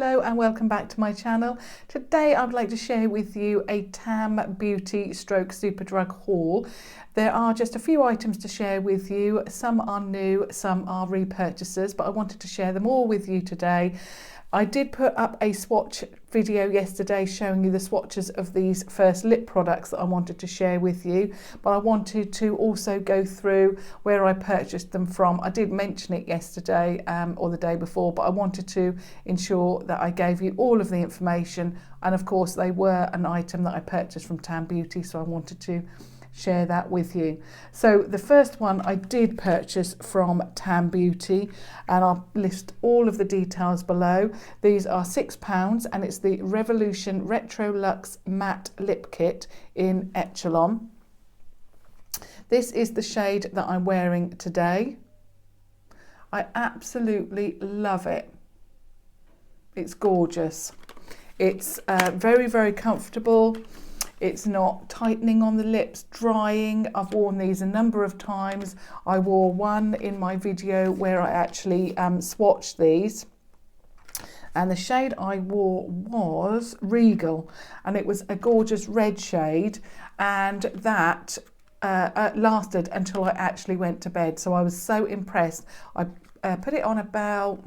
Hello and welcome back to my channel. Today I'd like to share with you a Tam Beauty stroke Superdrug haul. There are just a few items to share with you. Some are new, some are repurchases, but I wanted to share them all with you today. I did put up a swatch video yesterday showing you the swatches of these first lip products that I wanted to share with you, but I wanted to also go through where I purchased them from. I did mention it yesterday or the day before, but I wanted to ensure that I gave you all of the information, and of course they were an item that I purchased from Tam Beauty, so I wanted to share that with you. So the first one I did purchase from Tam Beauty, and I'll list all of the details below. These are £6 and it's the Revolution Retro Luxe Matte Lip Kit in Echelon. This is the shade that I'm wearing today. I absolutely love it. It's gorgeous. It's very comfortable. It's not tightening on the lips, drying. I've worn these a number of times. I wore one in my video where I actually swatched these. And the shade I wore was Regal, and it was a gorgeous red shade, and that lasted until I actually went to bed. So I was so impressed. I put it on about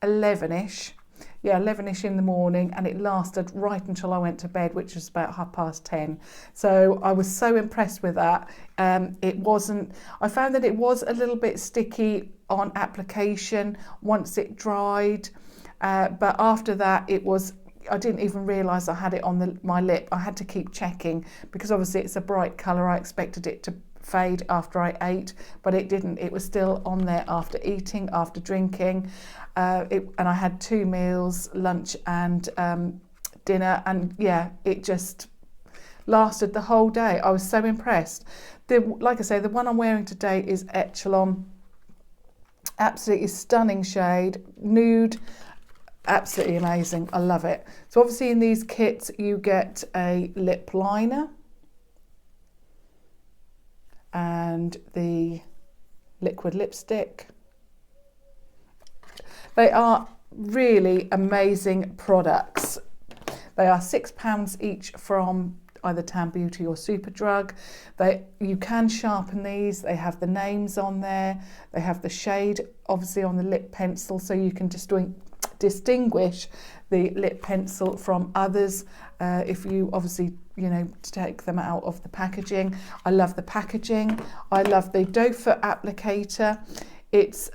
11ish. Yeah, 11ish in the morning, and it lasted right until I went to bed, which was about 10:30. So I was so impressed with that. I found that it was a little bit sticky on application once it dried, but after that I didn't even realise I had it on my lip. I had to keep checking because obviously it's a bright colour. I expected it to fade after I ate, but it didn't. It was still on there after eating, after drinking, and I had 2 meals, lunch and dinner, and yeah, it just lasted the whole day. I was so impressed. Like I say, the one I'm wearing today is Echelon. Absolutely stunning shade, nude, absolutely amazing. I love it. So obviously in these kits you get a lip liner and the liquid lipstick. They are really amazing products. They are £6 each from either Tam Beauty or Superdrug. You can sharpen these. They have the names on there. They have the shade obviously on the lip pencil, so you can distinguish the lip pencil from others if you obviously take them out of the packaging. I love the packaging. I love the doe foot applicator. It's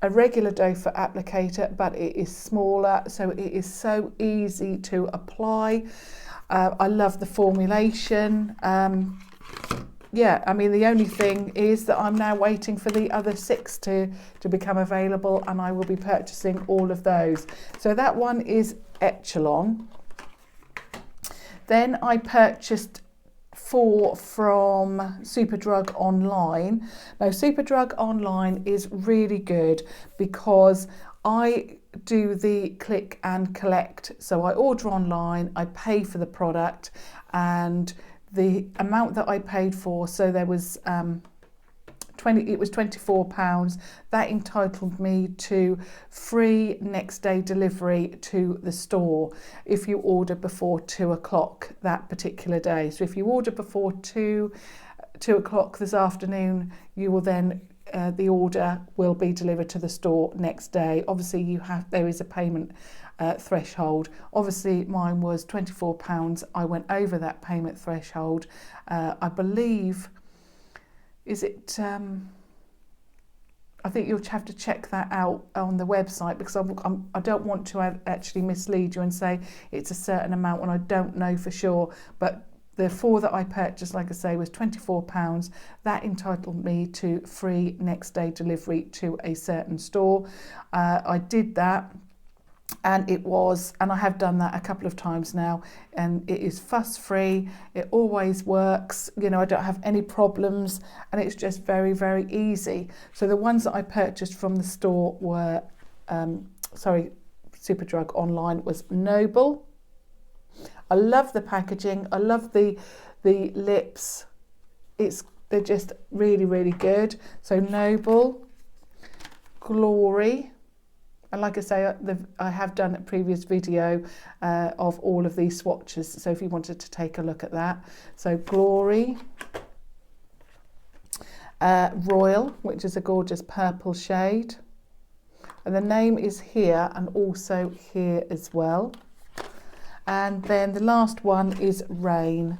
a regular doe foot applicator, but it is smaller, so it is so easy to apply. I love the formulation. Yeah, I mean, the only thing is that I'm now waiting for the other 6 to become available, and I will be purchasing all of those. So that one is Echelon. Then I purchased 4 from Superdrug Online. Now, Superdrug Online is really good because I do the click and collect. So I order online, I pay for the product, and the amount that I paid for, so there was it was £24. That entitled me to free next day delivery to the store if you order before 2 o'clock that particular day. So if you order before 2 o'clock this afternoon, you will then the order will be delivered to the store next day. Obviously there is a payment threshold. Obviously mine was £24. I went over that payment threshold. I believe, is it I think you'll have to check that out on the website, because I don't want to actually mislead you and say it's a certain amount when I don't know for sure. But the 4 that I purchased, like I say, was £24. That entitled me to free next day delivery to a certain store. I did that, and I have done that a couple of times now, and it is fuss free. It always works. I don't have any problems, and it's just very easy. So the ones that I purchased from the store were Superdrug Online was Noble. I love the packaging. I love the lips. They're just really good. So Noble, Glory, And like I say, I have done a previous video of all of these swatches, so if you wanted to take a look at that. So Glory, Royal, which is a gorgeous purple shade, and the name is here and also here as well. And then the last one is Rain.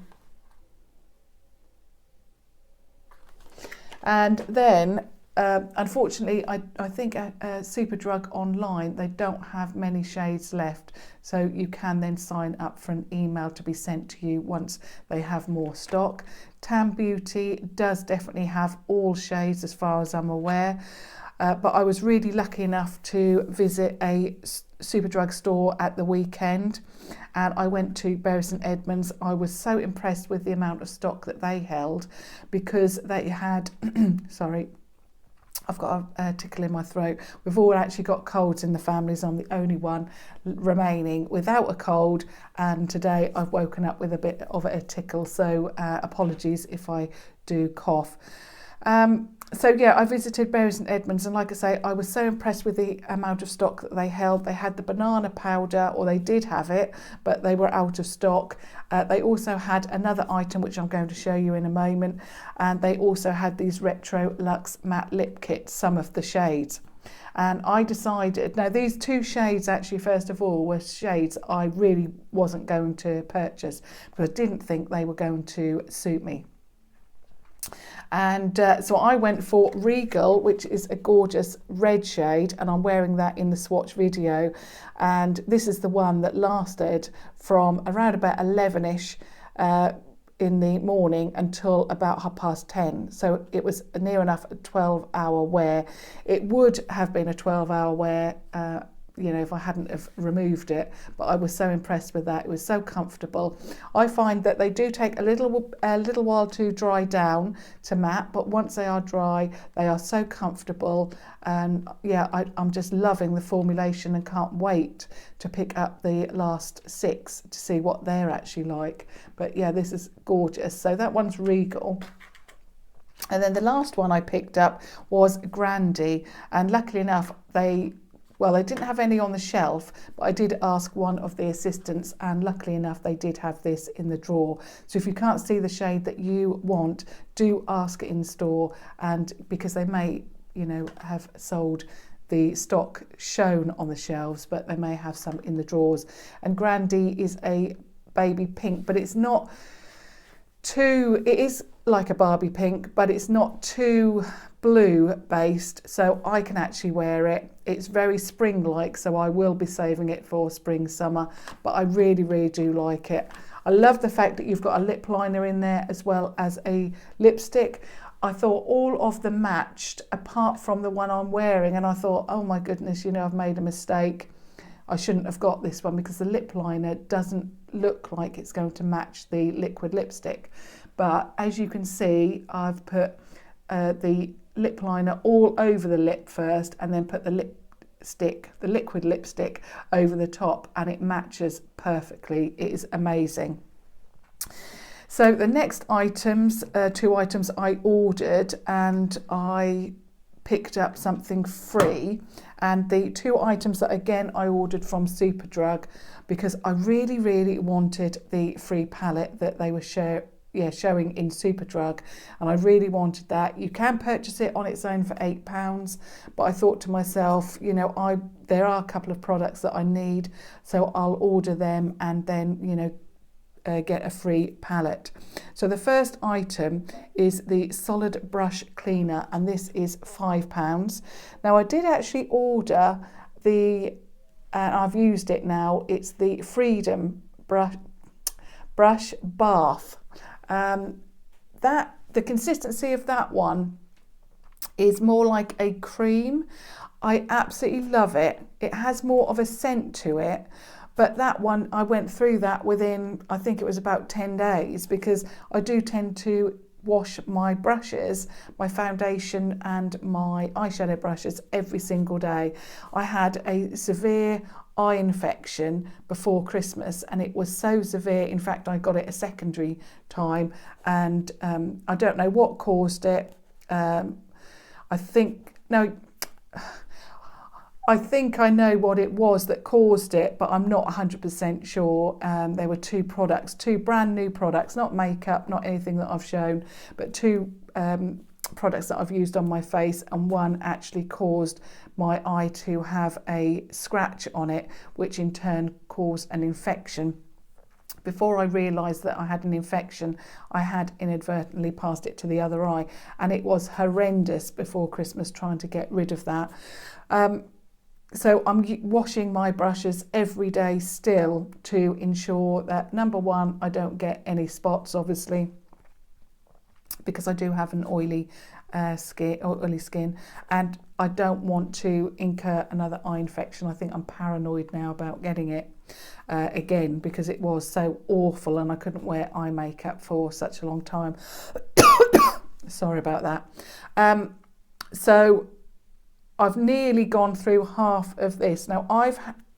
And then unfortunately, I think Superdrug online, they don't have many shades left, so you can then sign up for an email to be sent to you once they have more stock. Tam Beauty does definitely have all shades as far as I'm aware, but I was really lucky enough to visit a Superdrug store at the weekend, and I went to Bury St Edmunds. I was so impressed with the amount of stock that they held, because they had sorry, I've got a tickle in my throat. We've all actually got colds in the family, so I'm the only one remaining without a cold, and today I've woken up with a bit of a tickle, so apologies if I do cough. So yeah, I visited Bury St Edmunds, and like I say, I was so impressed with the amount of stock that they held. They had the banana powder, or they did have it, but they were out of stock. They also had another item which I'm going to show you in a moment, and they also had these retro Luxe matte lip kits, some of the shades. And I decided, now these two shades actually, first of all, were shades I really wasn't going to purchase, because I didn't think they were going to suit me. And so I went for Regal, which is a gorgeous red shade, and I'm wearing that in the swatch video. And this is the one that lasted from around about 11ish in the morning until about 10:30. So it was near enough a 12-hour wear. It would have been a 12-hour wear you know, if I hadn't have removed it, but I was so impressed with that. It was so comfortable. I find that they do take a little while to dry down to matte, but once they are dry, they are so comfortable. And yeah, I'm just loving the formulation and can't wait to pick up the last 6 to see what they're actually like. But yeah, this is gorgeous. So that one's Regal. And then the last one I picked up was Grandee, and luckily enough, they didn't have any on the shelf, but I did ask one of the assistants, and luckily enough they did have this in the drawer. So if you can't see the shade that you want, do ask in store, and because they may, you know, have sold the stock shown on the shelves, but they may have some in the drawers. And Grandee is a baby pink, but it's not too, it is like a Barbie pink, but it's not too blue based, so I can actually wear it. It's very spring like, so I will be saving it for spring summer, but I really do like it. I love the fact that you've got a lip liner in there as well as a lipstick. I thought all of them matched apart from the one I'm wearing, and I thought, oh my goodness, you know, I've made a mistake. I shouldn't have got this one, because the lip liner doesn't look like it's going to match the liquid lipstick. But as you can see, I've put the lip liner all over the lip first, and then put the liquid lipstick over the top, and it matches perfectly. It is amazing. So the next items, 2 items I ordered, and I picked up something free, and the 2 items that again I ordered from Superdrug, because I really wanted the free palette that they were showing in Superdrug, and I really wanted that. You can purchase it on its own for £8, but I thought to myself, you know, there are a couple of products that I need, so I'll order them and then, you know, get a free palette. So the first item is the solid brush cleaner, and this is £5. Now I did actually order and I've used it now, it's the Freedom brush bath. The consistency of that one is more like a cream. I absolutely love it. It has more of a scent to it, but that one, I went through that within, I think it was about 10 days, because I do tend to wash my brushes, my foundation and my eyeshadow brushes every single day. I had a severe eye infection before Christmas, and it was so severe, in fact I got it a secondary time, and I don't know what caused it. I think, no, I think I know what it was that caused it, but I'm not 100% sure. There were two products, two brand new products, not makeup, not anything that I've shown, but two products that I've used on my face, and one actually caused my eye to have a scratch on it, which in turn caused an infection. Before I realised that I had an infection, I had inadvertently passed it to the other eye, and it was horrendous before Christmas trying to get rid of that. So I'm washing my brushes every day still to ensure that, number one, I don't get any spots, obviously, because I do have an oily skin, and I don't want to incur another eye infection. I think I'm paranoid now about getting it again, because it was so awful and I couldn't wear eye makeup for such a long time. Sorry about that. So I've nearly gone through half of this. Now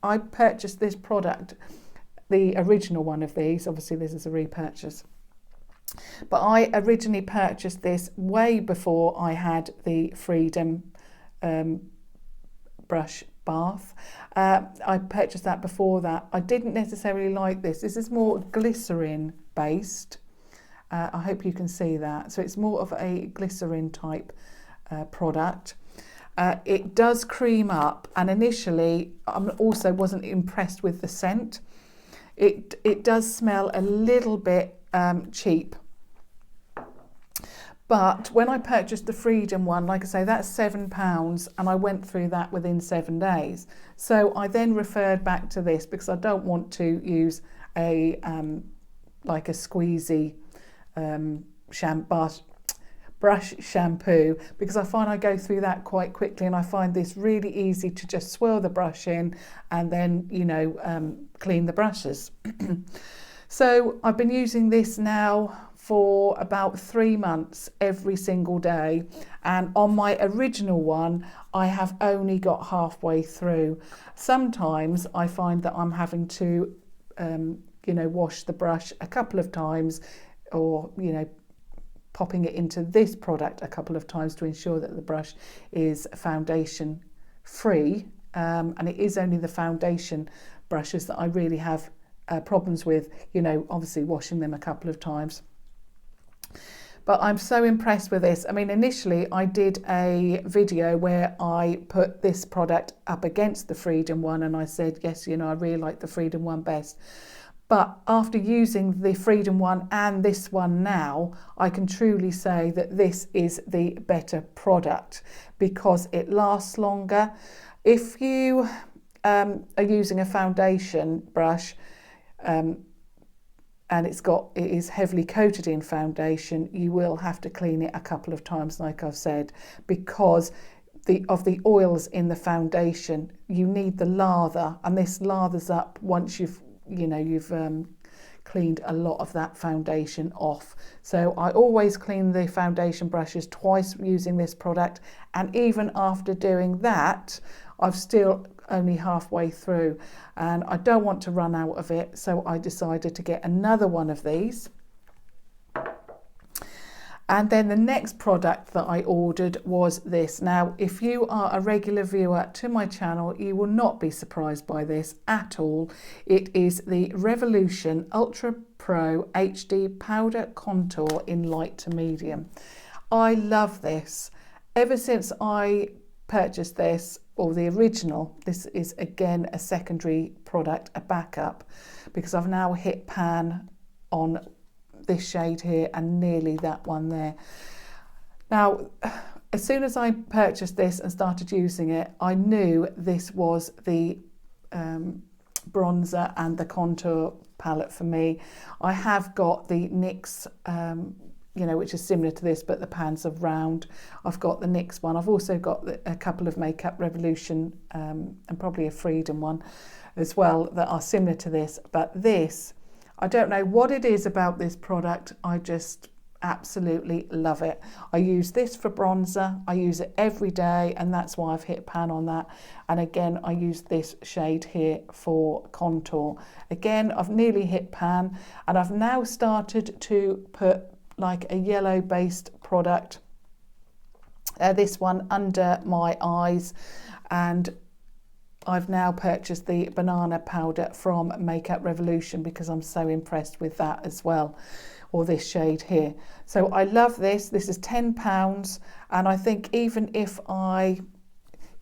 I purchased this product, the original one of these. Obviously this is a repurchase. But I originally purchased this way before I had the Freedom brush bath. I purchased that before that. I didn't necessarily like this. This is more glycerin based. I hope you can see that. So it's more of a glycerin type product. It does cream up, and initially I also wasn't impressed with the scent. It does smell a little bit cheap. But when I purchased the Freedom one, like I say, that's £7, and I went through that within 7 days. So I then referred back to this because I don't want to use a like a squeezy brush shampoo, because I find I go through that quite quickly, and I find this really easy to just swirl the brush in and then, you know, clean the brushes. So I've been using this now for about 3 months every single day, and on my original one I have only got halfway through. Sometimes I find that I'm having to you know, wash the brush a couple of times, or, you know, popping it into this product a couple of times to ensure that the brush is foundation free, and it is only the foundation brushes that I really have problems with, you know, obviously washing them a couple of times. But I'm so impressed with this. I mean, initially I did a video where I put this product up against the Freedom one, and I said, yes, you know, I really like the Freedom one best. But after using the Freedom one and this one now, I can truly say that this is the better product because it lasts longer. If you are using a foundation brush, and it is heavily coated in foundation, you will have to clean it a couple of times, like I've said, because of the oils in the foundation. You need the lather, and this lathers up once you've cleaned a lot of that foundation off. So I always clean the foundation brushes twice using this product, and even after doing that, I've still only halfway through, and I don't want to run out of it, so I decided to get another one of these. And then the next product that I ordered was this. Now, if you are a regular viewer to my channel, you will not be surprised by this at all. It is the Revolution Ultra Pro HD Powder Contour in light to medium. I love this. Ever since I purchased this, or the original, this is again a secondary product, a backup, because I've now hit pan on this shade here and nearly that one there. Now, as soon as I purchased this and started using it, I knew this was the bronzer and the contour palette for me. I have got the NYX you know, which is similar to this, but the pans are round. I've got the NYX one. I've also got a couple of Makeup Revolution and probably a Freedom one as well that are similar to this. But this, I don't know what it is about this product. I just absolutely love it. I use this for bronzer. I use it every day, and that's why I've hit pan on that. And again, I use this shade here for contour. Again, I've nearly hit pan, and I've now started to put like a yellow based product, this one under my eyes, and I've now purchased the banana powder from Makeup Revolution because I'm so impressed with that as well, or this shade here. So I love this. This is £10, and I think even if I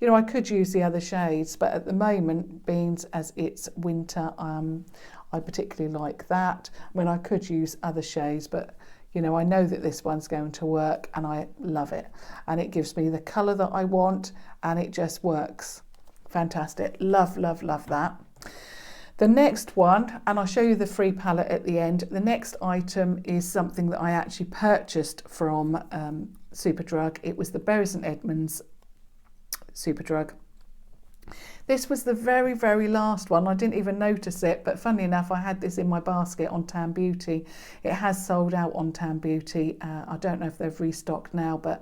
could use the other shades, but at the moment, being as it's winter, I particularly like that. I mean, I could use other shades, but I know that this one's going to work, and I love it. And it gives me the colour that I want, and it just works. Fantastic. Love, love, love that. The next one, and I'll show you the free palette at the end. The next item is something that I actually purchased from Superdrug. It was the Berries & Edmonds Superdrug. This was the very, very last one. I didn't even notice it, but funnily enough, I had this in my basket on Tam Beauty. It has sold out on Tam Beauty. I don't know if they've restocked now, but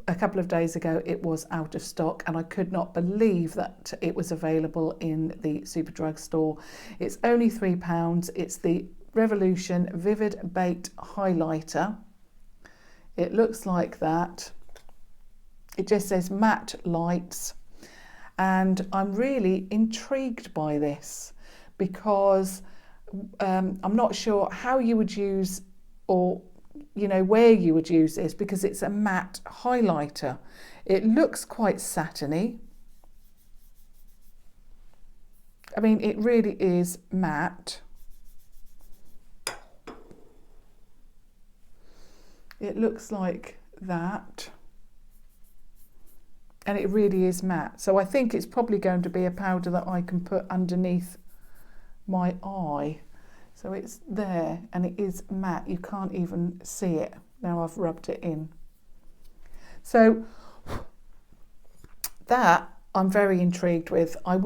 a couple of days ago it was out of stock, and I could not believe that it was available in the Superdrug store. It's only £3. It's the Revolution Vivid Baked Highlighter. It looks like that. It just says matte lights. And I'm really intrigued by this because I'm not sure how you would use, or where you would use this, because it's a matte highlighter. It looks quite satiny. I mean, it really is matte. It looks like that. And it really is matte. So I think it's probably going to be a powder that I can put underneath my eye. So it's there, and it is matte. You can't even see it. Now I've rubbed it in. So that I'm very intrigued with. I've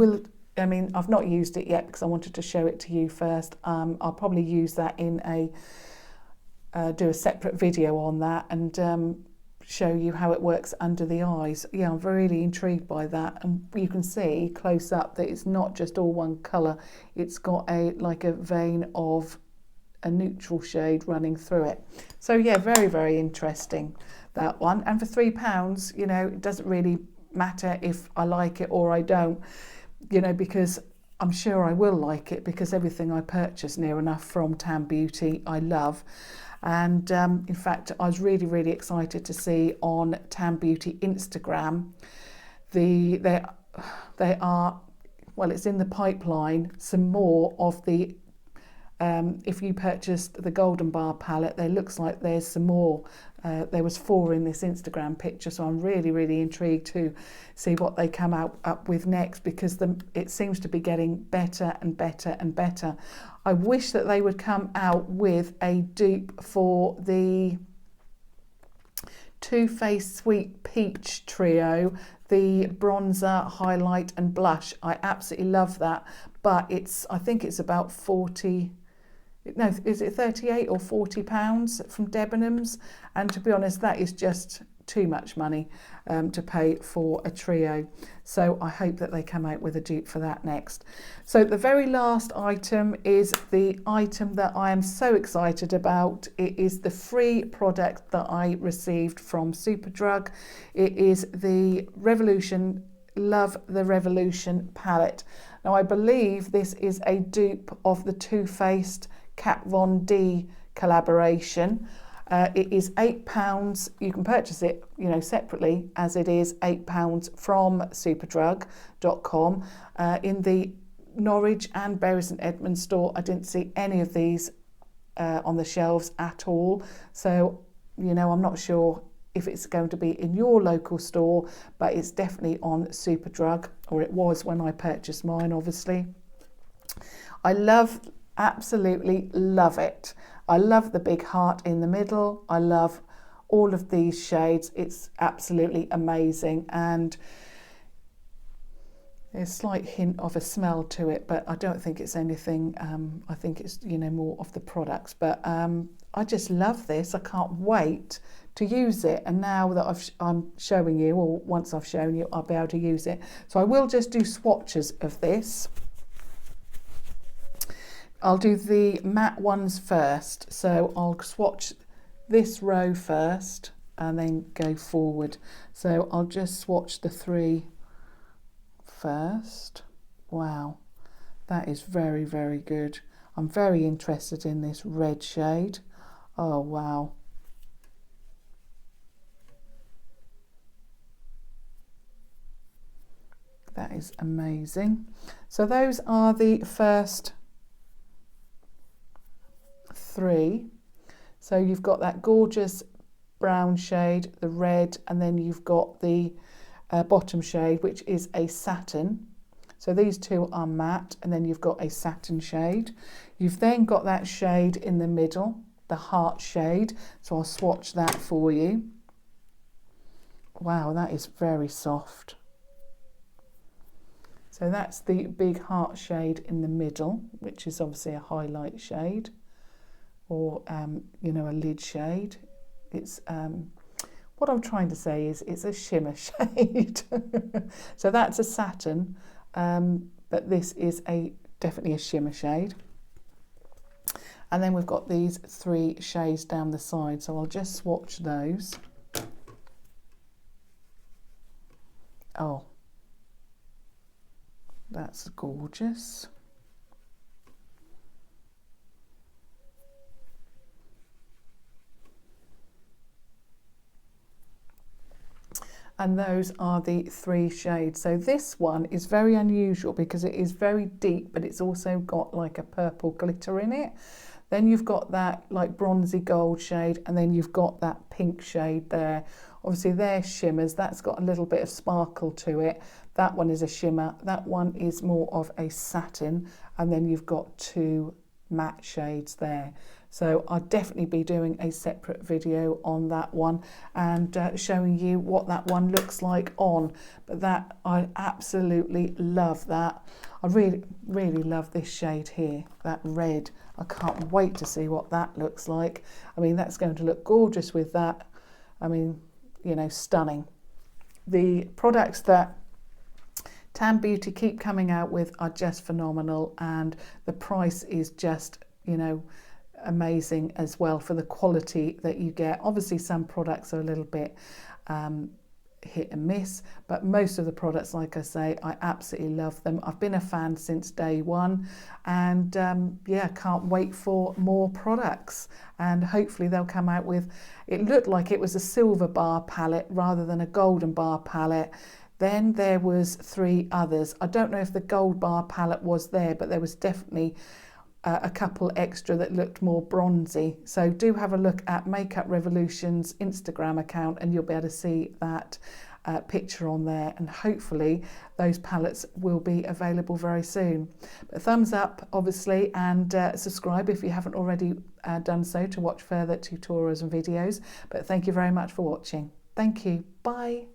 not used it yet because I wanted to show it to you first. I'll probably use that in do a separate video on that, and show you how it works under the eyes. Yeah, I'm really intrigued by that, and you can see close up that it's not just all one colour. It's got like a vein of a neutral shade running through it. So yeah, very, very interesting, that one. And for £3, it doesn't really matter if I like it or I don't, because I'm sure I will like it, because everything I purchase near enough from Tam Beauty I love. And in fact, I was really, really excited to see on Tam Beauty Instagram, they are, well, it's in the pipeline, some more of the, if you purchased the Golden Bar palette, there looks like there's some more. There was 4 in this Instagram picture, so I'm really, really intrigued to see what they come up with next, because it seems to be getting better and better and better. I wish that they would come out with a dupe for the Too Faced Sweet Peach trio, the bronzer, highlight and blush. I absolutely love that, but I think it's about 40. No, is it 38 or 40 pounds from Debenhams? And to be honest, that is just too much money to pay for a trio. So I hope that they come out with a dupe for that next. So the very last item is the item that I am so excited about. It is the free product that I received from Superdrug. It is the Revolution, Love the Revolution palette. Now I believe this is a dupe of the Too Faced Kat Von D collaboration. It is £8. You can purchase it, separately, as it is £8 from superdrug.com. In the Norwich and Berries & Edmonds store, I didn't see any of these on the shelves at all. So, I'm not sure if it's going to be in your local store, but it's definitely on Superdrug, or it was when I purchased mine, obviously. Absolutely love it. I love the big heart in the middle. I love all of these shades. It's absolutely amazing, and there's a slight hint of a smell to it, but I don't think it's anything. I think it's more of the products, but I just love this. I can't wait to use it, and now that I'm showing you, or once I've shown you, I'll be able to use it. So I will just do swatches of this. I'll do the matte ones first, so I'll swatch this row first and then go forward. So I'll just swatch the 3 first. Wow, that is very, very good. I'm very interested in this red shade. Oh, wow. That is amazing. So those are the first 3. So you've got that gorgeous brown shade, the red, and then you've got the bottom shade, which is a satin. So these 2 are matte, and then you've got a satin shade. You've then got that shade in the middle, the heart shade. So I'll swatch that for you. Wow, that is very soft. So that's the big heart shade in the middle, which is obviously a highlight shade, or you know, a lid shade. It's what I'm trying to say is it's a shimmer shade. So that's a satin, but this is definitely a shimmer shade. And then we've got these 3 shades down the side, so I'll just swatch those. Oh, that's gorgeous. And those are the 3 shades. So this one is very unusual because it is very deep, but it's also got like a purple glitter in it. Then you've got that like bronzy gold shade, and then you've got that pink shade there. Obviously they're shimmers. That's got a little bit of sparkle to it. That one is a shimmer. That one is more of a satin. And then you've got 2 matte shades there. So I'll definitely be doing a separate video on that one and showing you what that one looks like on. But that, I absolutely love that. I really, really love this shade here, that red. I can't wait to see what that looks like. I mean, that's going to look gorgeous with that. I mean, you know, stunning. The products that Tam Beauty keep coming out with are just phenomenal, and the price is just, you know, amazing as well for the quality that you get. Obviously some products are a little bit hit and miss, but most of the products, like I say, I absolutely love them. I've been a fan since day one, and yeah, can't wait for more products, and hopefully they'll come out with, it looked like it was a silver bar palette rather than a golden bar palette. Then there was 3 others. I don't know if the gold bar palette was there, but there was definitely a couple extra that looked more bronzy. So do have a look at Makeup Revolution's Instagram account, and you'll be able to see that picture on there, and hopefully those palettes will be available very soon. But thumbs up obviously, and subscribe if you haven't already done so to watch further tutorials and videos. But thank you very much for watching. Thank you. Bye.